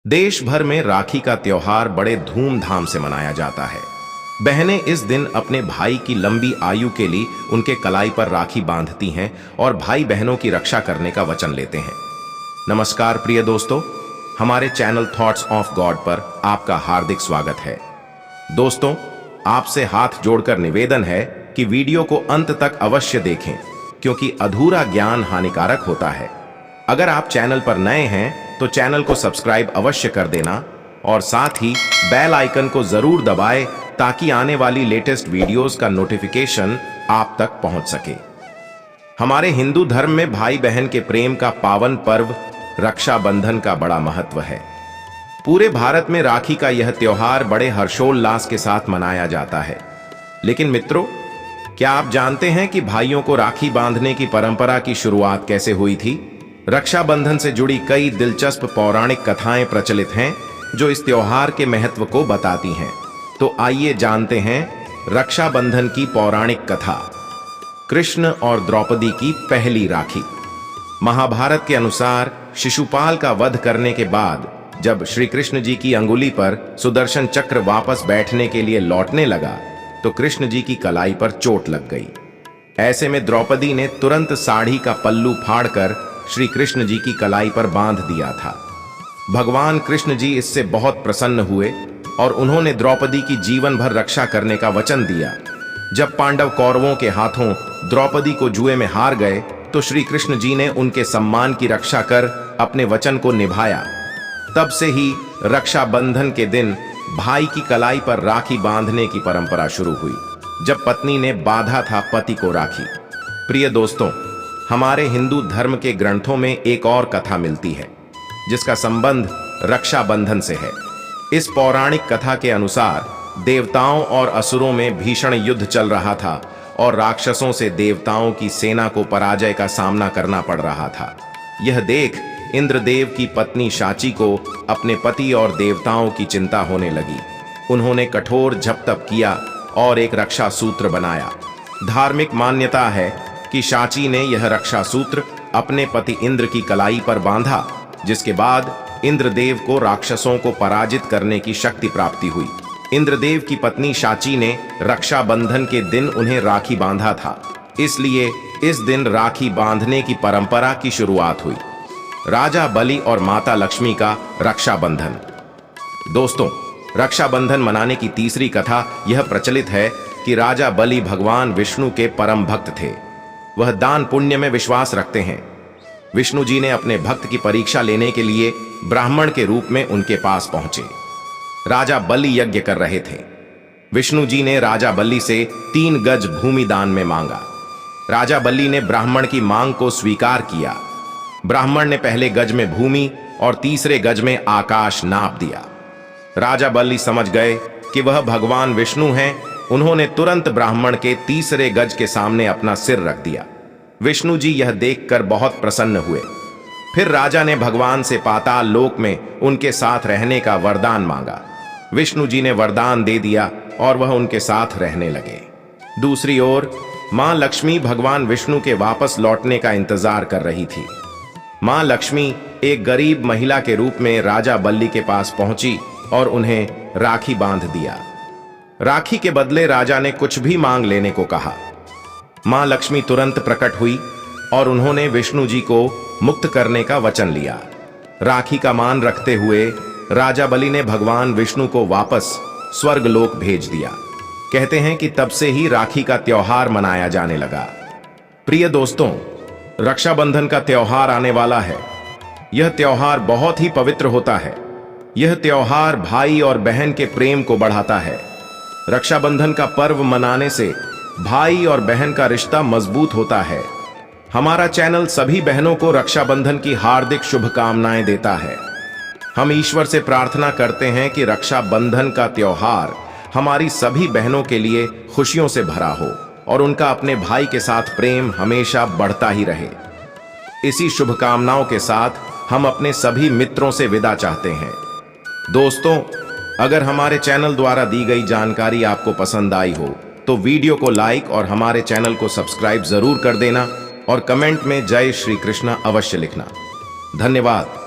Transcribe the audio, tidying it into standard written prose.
देश भर में राखी का त्योहार बड़े धूमधाम से मनाया जाता है। बहनें इस दिन अपने भाई की लंबी आयु के लिए उनके कलाई पर राखी बांधती हैं और भाई बहनों की रक्षा करने का वचन लेते हैं। नमस्कार प्रिय दोस्तों, हमारे चैनल थॉट्स ऑफ गॉड पर आपका हार्दिक स्वागत है। दोस्तों, आपसे हाथ जोड़कर निवेदन है कि वीडियो को अंत तक अवश्य देखें, क्योंकि अधूरा ज्ञान हानिकारक होता है। अगर आप चैनल पर नए हैं तो चैनल को सब्सक्राइब अवश्य कर देना और साथ ही बेल आइकन को जरूर दबाएं ताकि आने वाली लेटेस्ट वीडियोस का नोटिफिकेशन आप तक पहुंच सके। हमारे हिंदू धर्म में भाई बहन के प्रेम का पावन पर्व रक्षाबंधन का बड़ा महत्व है। पूरे भारत में राखी का यह त्योहार बड़े हर्षोल्लास के साथ मनाया जाता है। लेकिन मित्रों, क्या आप जानते हैं कि भाइयों को राखी बांधने की परंपरा की शुरुआत कैसे हुई थी? रक्षाबंधन से जुड़ी कई दिलचस्प पौराणिक कथाएं प्रचलित हैं जो इस त्योहार के महत्व को बताती हैं। तो आइए जानते हैं रक्षाबंधन की पौराणिक कथा। कृष्ण और द्रौपदी की पहली राखी। महाभारत के अनुसार शिशुपाल का वध करने के बाद जब श्री कृष्ण जी की अंगुली पर सुदर्शन चक्र वापस बैठने के लिए लौटने लगा तो कृष्ण जी की कलाई पर चोट लग गई। ऐसे में द्रौपदी ने तुरंत साड़ी का पल्लू फाड़कर श्री कृष्ण जी की कलाई पर बांध दिया था। भगवान कृष्ण जी इससे बहुत प्रसन्न हुए और उन्होंने द्रौपदी की जीवन भर रक्षा करने का वचन दिया। जब पांडव कौरवों के हाथों द्रौपदी को जुए में हार गए तो श्री कृष्ण जी ने उनके सम्मान की रक्षा कर अपने वचन को निभाया। तब से ही रक्षाबंधन के दिन भाई की कलाई पर राखी बांधने की परंपरा शुरू हुई, जब पत्नी ने बांधा था पति को राखी। प्रिय दोस्तों, हमारे हिंदू धर्म के ग्रंथों में एक और कथा मिलती है जिसका संबंध रक्षाबंधन से है। इस पौराणिक कथा के अनुसार देवताओं और असुरों में भीषण युद्ध चल रहा था और राक्षसों से देवताओं की सेना को पराजय का सामना करना पड़ रहा था। यह देख इंद्रदेव की पत्नी शाची को अपने पति और देवताओं की चिंता होने लगी। उन्होंने कठोर जप तप किया और एक रक्षा सूत्र बनाया। धार्मिक मान्यता है कि शाची ने यह रक्षा सूत्र अपने पति इंद्र की कलाई पर बांधा, जिसके बाद इंद्रदेव को राक्षसों को पराजित करने की शक्ति प्राप्ति हुई। इंद्रदेव की पत्नी शाची ने रक्षाबंधन के दिन उन्हें राखी बांधा था, इसलिए इस दिन राखी बांधने की परंपरा की शुरुआत हुई। राजा बलि और माता लक्ष्मी का रक्षाबंधन। दोस्तों, रक्षाबंधन मनाने की तीसरी कथा यह प्रचलित है कि राजा बलि भगवान विष्णु के परम भक्त थे। वह दान पुण्य में विश्वास रखते हैं। विष्णु जी ने अपने भक्त की परीक्षा लेने के लिए ब्राह्मण के रूप में उनके पास पहुंचे। राजा बलि यज्ञ कर रहे थे। विष्णु जी ने राजा बलि से 3 गज भूमि दान में मांगा। राजा बलि ने ब्राह्मण की मांग को स्वीकार किया। ब्राह्मण ने पहले गज में भूमि और तीसरे गज में आकाश नाप दिया। राजा बलि समझ गए कि वह भगवान विष्णु हैं। उन्होंने तुरंत ब्राह्मण के तीसरे गज के सामने अपना सिर रख दिया। विष्णु जी यह देखकर बहुत प्रसन्न हुए। फिर राजा ने भगवान से पाताल लोक में उनके साथ रहने का वरदान मांगा। विष्णु जी ने वरदान दे दिया और वह उनके साथ रहने लगे। दूसरी ओर मां लक्ष्मी भगवान विष्णु के वापस लौटने का इंतजार कर रही थी। मां लक्ष्मी एक गरीब महिला के रूप में राजा बलि के पास पहुंची और उन्हें राखी बांध दिया। राखी के बदले राजा ने कुछ भी मांग लेने को कहा। मां लक्ष्मी तुरंत प्रकट हुई और उन्होंने विष्णु जी को मुक्त करने का वचन लिया। राखी का मान रखते हुए राजा बलि ने भगवान विष्णु को वापस स्वर्ग लोक भेज दिया। कहते हैं कि तब से ही राखी का त्योहार मनाया जाने लगा। प्रिय दोस्तों, रक्षाबंधन का त्योहार आने वाला है। यह त्योहार बहुत ही पवित्र होता है। यह त्योहार भाई और बहन के प्रेम को बढ़ाता है। रक्षाबंधन का पर्व मनाने से भाई और बहन का रिश्ता मजबूत होता है। हमारा चैनल सभी बहनों को रक्षाबंधन की हार्दिक शुभकामनाएं देता है। हम ईश्वर से प्रार्थना करते हैं कि रक्षाबंधन का त्योहार हमारी सभी बहनों के लिए खुशियों से भरा हो और उनका अपने भाई के साथ प्रेम हमेशा बढ़ता ही रहे। इसी शुभकामनाओं के साथ हम अपने सभी मित्रों से विदा चाहते हैं। दोस्तों, अगर हमारे चैनल द्वारा दी गई जानकारी आपको पसंद आई हो तो वीडियो को लाइक और हमारे चैनल को सब्सक्राइब जरूर कर देना और कमेंट में जय श्री कृष्ण अवश्य लिखना। धन्यवाद।